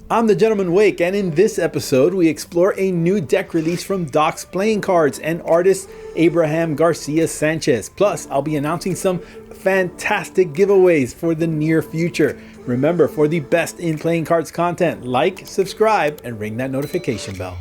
I'm TheGentlemanWake, and in this episode we explore a new deck release from Doc's Playing Cards and artist Abraham Garcia Sanchez. Plus, I'll be announcing some fantastic giveaways for the near future. Remember, for the best in playing cards content, like, subscribe, and ring that notification bell.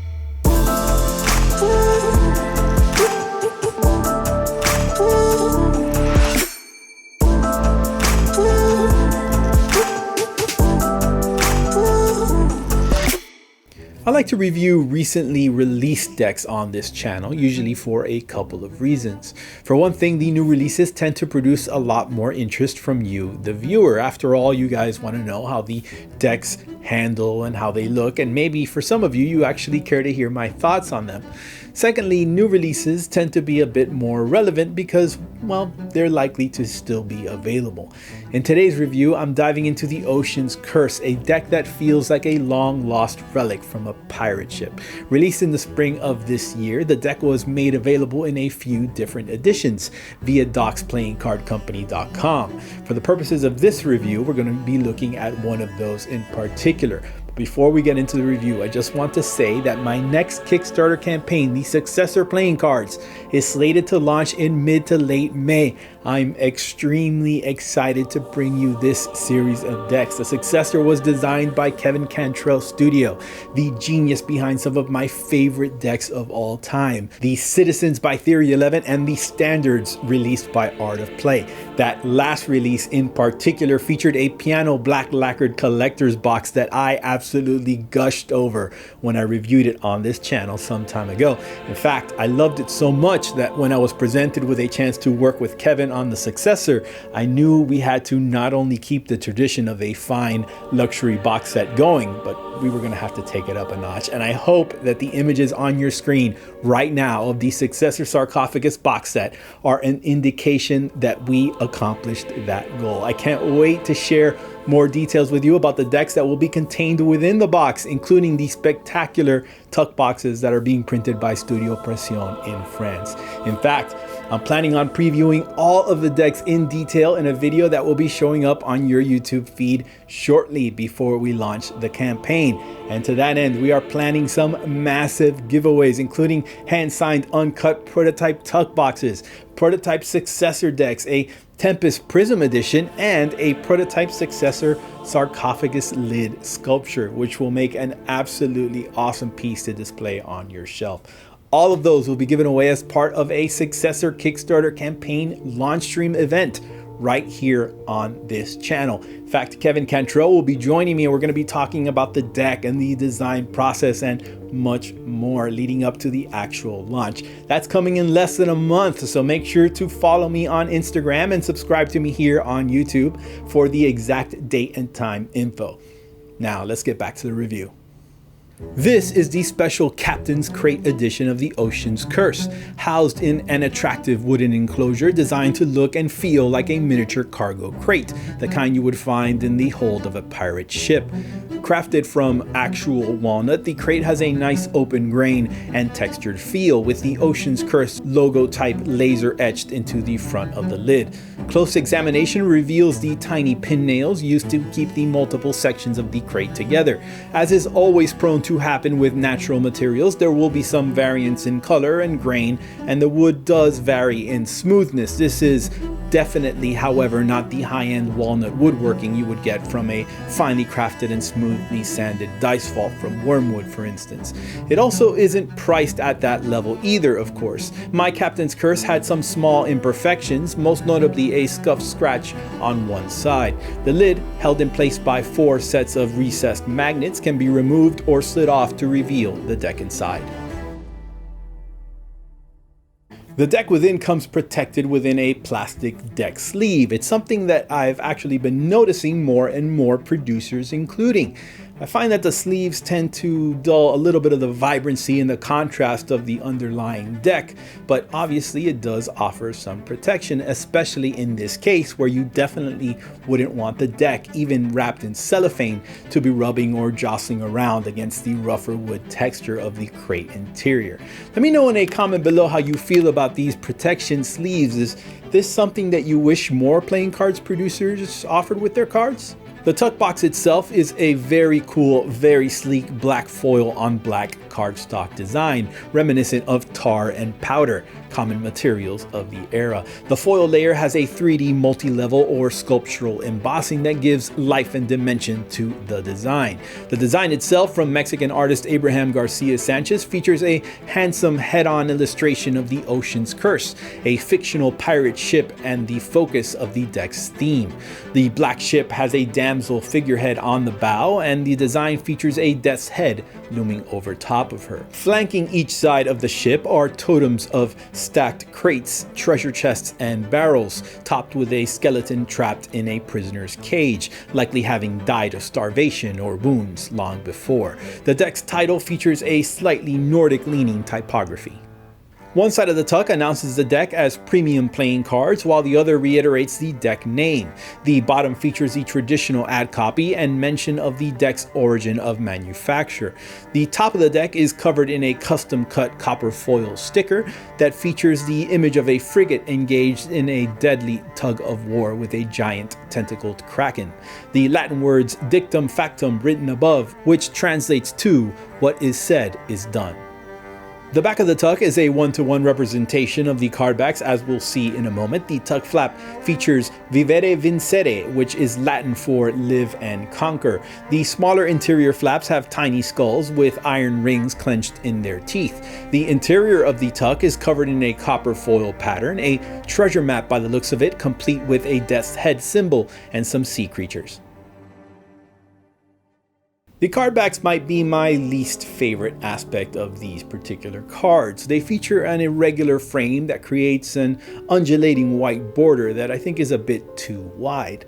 I like to review recently released decks on this channel, usually for a couple of reasons. For one thing, the new releases tend to produce a lot more interest from you, the viewer. After all, you guys want to know how the decks handle and how they look, and maybe for some of you, you actually care to hear my thoughts on them. Secondly, new releases tend to be a bit more relevant because, well, they're likely to still be available. In today's review, I'm diving into the Ocean's Curse, a deck that feels like a long-lost relic from a pirate ship. Released in the spring of this year, the deck was made available in a few different editions via docsplayingcardcompany.com. For the purposes of this review, we're going to be looking at one of those in particular. Before we get into the review, I just want to say that my next Kickstarter campaign, the Successor Playing Cards, is slated to launch in mid to late May. I'm extremely excited to bring you this series of decks. The Successor was designed by Kevin Cantrell Studio, the genius behind some of my favorite decks of all time. The Citizens by Theory 11 and the Standards released by Art of Play. That last release in particular featured a piano black lacquered collector's box that I absolutely gushed over when I reviewed it on this channel some time ago. In fact, I loved it so much that when I was presented with a chance to work with Kevin on the Successor, I knew we had to not only keep the tradition of a fine luxury box set going, but we were going to have to take it up a notch. And I hope that the images on your screen right now of the Successor Sarcophagus box set are an indication that we accomplished that goal. I can't wait to share more details with you about the decks that will be contained within the box, including the spectacular tuck boxes that are being printed by Studio Pression in France. In fact, I'm planning on previewing all of the decks in detail in a video that will be showing up on your YouTube feed shortly before we launch the campaign. And to that end, we are planning some massive giveaways, including hand-signed uncut prototype tuck boxes, prototype Successor decks, a Tempest Prism Edition, and a prototype Successor sarcophagus lid sculpture, which will make an absolutely awesome piece to display on your shelf. All of those will be given away as part of a Successor Kickstarter campaign launch stream event right here on this channel. In fact, Kevin Cantrell will be joining me, and we're going to be talking about the deck and the design process and much more leading up to the actual launch. That's coming in less than a month, so make sure to follow me on Instagram and subscribe to me here on YouTube for the exact date and time info. Now, let's get back to the review. This is the special Captain's Crate edition of the Ocean's Curse, housed in an attractive wooden enclosure designed to look and feel like a miniature cargo crate, the kind you would find in the hold of a pirate ship. Crafted from actual walnut, the crate has a nice open grain and textured feel, with the Ocean's Curse logo type laser etched into the front of the lid. Close examination reveals the tiny pin nails used to keep the multiple sections of the crate together. As is always prone to happen with natural materials, there will be some variance in color and grain, and the wood does vary in smoothness. This is definitely, however, not the high-end walnut woodworking you would get from a finely crafted and smoothly sanded dice vault from Wormwood, for instance. It also isn't priced at that level either, of course. My Captain's Curse had some small imperfections, most notably a scuffed scratch on one side. The lid, held in place by 4 sets of recessed magnets, can be removed or slid off to reveal the deck inside. The deck within comes protected within a plastic deck sleeve. It's something that I've actually been noticing more and more producers including. I find that the sleeves tend to dull a little bit of the vibrancy and the contrast of the underlying deck, but obviously it does offer some protection, especially in this case where you definitely wouldn't want the deck, even wrapped in cellophane, to be rubbing or jostling around against the rougher wood texture of the crate interior. Let me know in a comment below how you feel about these protection sleeves. Is this something that you wish more playing cards producers offered with their cards? The tuck box itself is a very cool, very sleek black foil on black cardstock design, reminiscent of tar and powder, common materials of the era. The foil layer has a 3D multi-level or sculptural embossing that gives life and dimension to the design. The design itself, from Mexican artist Abraham Garcia Sanchez, features a handsome head-on illustration of the Ocean's Curse, a fictional pirate ship and the focus of the deck's theme. The black ship has a damsel figurehead on the bow, and the design features a death's head looming over top of her. Flanking each side of the ship are totems of stacked crates, treasure chests, and barrels, topped with a skeleton trapped in a prisoner's cage, likely having died of starvation or wounds long before. The deck's title features a slightly Nordic-leaning typography. One side of the tuck announces the deck as premium playing cards, while the other reiterates the deck name. The bottom features the traditional ad copy and mention of the deck's origin of manufacture. The top of the deck is covered in a custom-cut copper foil sticker that features the image of a frigate engaged in a deadly tug-of-war with a giant tentacled kraken. The Latin words dictum factum written above, which translates to "what is said is done." The back of the tuck is a one-to-one representation of the card backs, as we'll see in a moment. The tuck flap features Vivere Vincere, which is Latin for live and conquer. The smaller interior flaps have tiny skulls with iron rings clenched in their teeth. The interior of the tuck is covered in a copper foil pattern, a treasure map by the looks of it, complete with a death's head symbol and some sea creatures. The card backs might be my least favorite aspect of these particular cards. They feature an irregular frame that creates an undulating white border that I think is a bit too wide.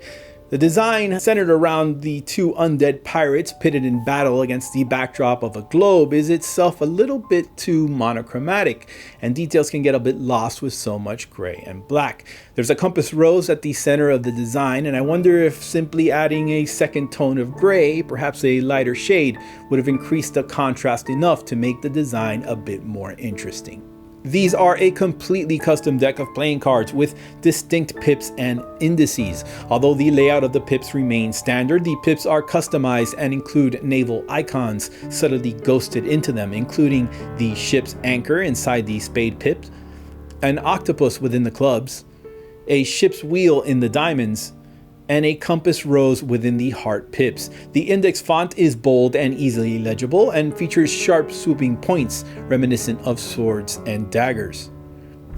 The design, centered around the two undead pirates pitted in battle against the backdrop of a globe, is itself a little bit too monochromatic, and details can get a bit lost with so much gray and black. There's a compass rose at the center of the design, and I wonder if simply adding a second tone of gray, perhaps a lighter shade, would have increased the contrast enough to make the design a bit more interesting. These are a completely custom deck of playing cards with distinct pips and indices. Although the layout of the pips remains standard, the pips are customized and include naval icons subtly ghosted into them, including the ship's anchor inside the spade pips, an octopus within the clubs, a ship's wheel in the diamonds, and a compass rose within the heart pips. The index font is bold and easily legible and features sharp swooping points reminiscent of swords and daggers.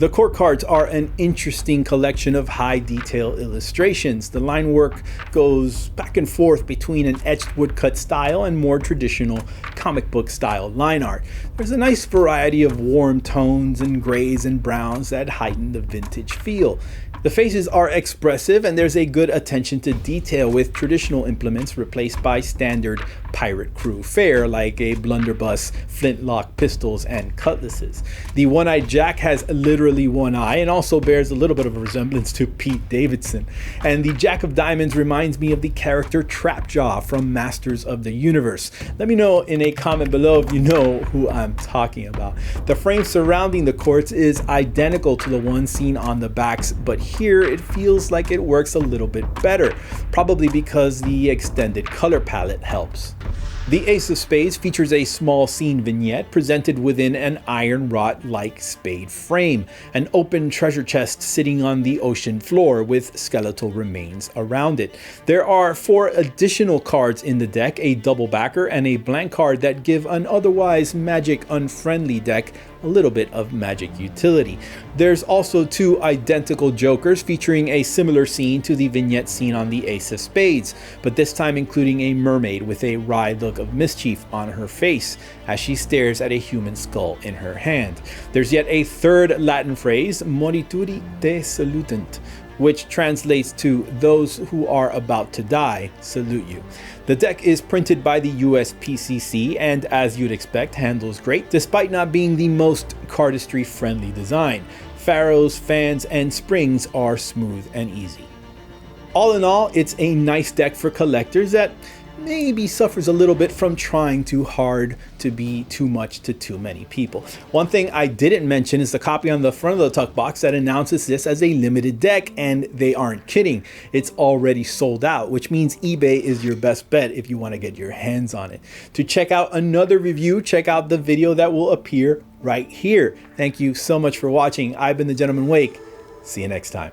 The core cards are an interesting collection of high detail illustrations. The line work goes back and forth between an etched woodcut style and more traditional comic book style line art. There's a nice variety of warm tones and grays and browns that heighten the vintage feel. The faces are expressive, and there's a good attention to detail, with traditional implements replaced by standard pirate crew fare like a blunderbuss, flintlock pistols, and cutlasses. The one-eyed Jack has literally one eye and also bears a little bit of a resemblance to Pete Davidson. And the Jack of Diamonds reminds me of the character Trapjaw from Masters of the Universe. Let me know in a comment below if you know who I'm talking about. The frame surrounding the quartz is identical to the one seen on the backs, but here it feels like it works a little bit better, probably because the extended color palette helps. The Ace of Spades features a small scene vignette presented within an iron wrought-like spade frame, an open treasure chest sitting on the ocean floor with skeletal remains around it. There are 4 additional cards in the deck, a double backer and a blank card, that give an otherwise magic unfriendly deck a little bit of magic utility. There's also 2 identical jokers featuring a similar scene to the vignette seen on the Ace of Spades, but this time including a mermaid with a wry look of mischief on her face as she stares at a human skull in her hand. There's yet a 3rd Latin phrase, morituri te salutant, which translates to "those who are about to die salute you." The deck is printed by the USPCC and, as you'd expect, handles great, despite not being the most cardistry friendly design. Pharaohs, fans, and springs are smooth and easy. All in all, it's a nice deck for collectors that maybe suffers a little bit from trying too hard to be too much to too many people. One thing I didn't mention is the copy on the front of the tuck box that announces this as a limited deck, and they aren't kidding. It's already sold out, which means eBay is your best bet if you want to get your hands on it. To check out another review, check out the video that will appear right here. Thank you so much for watching. I've been the Gentleman Wake. See you next time.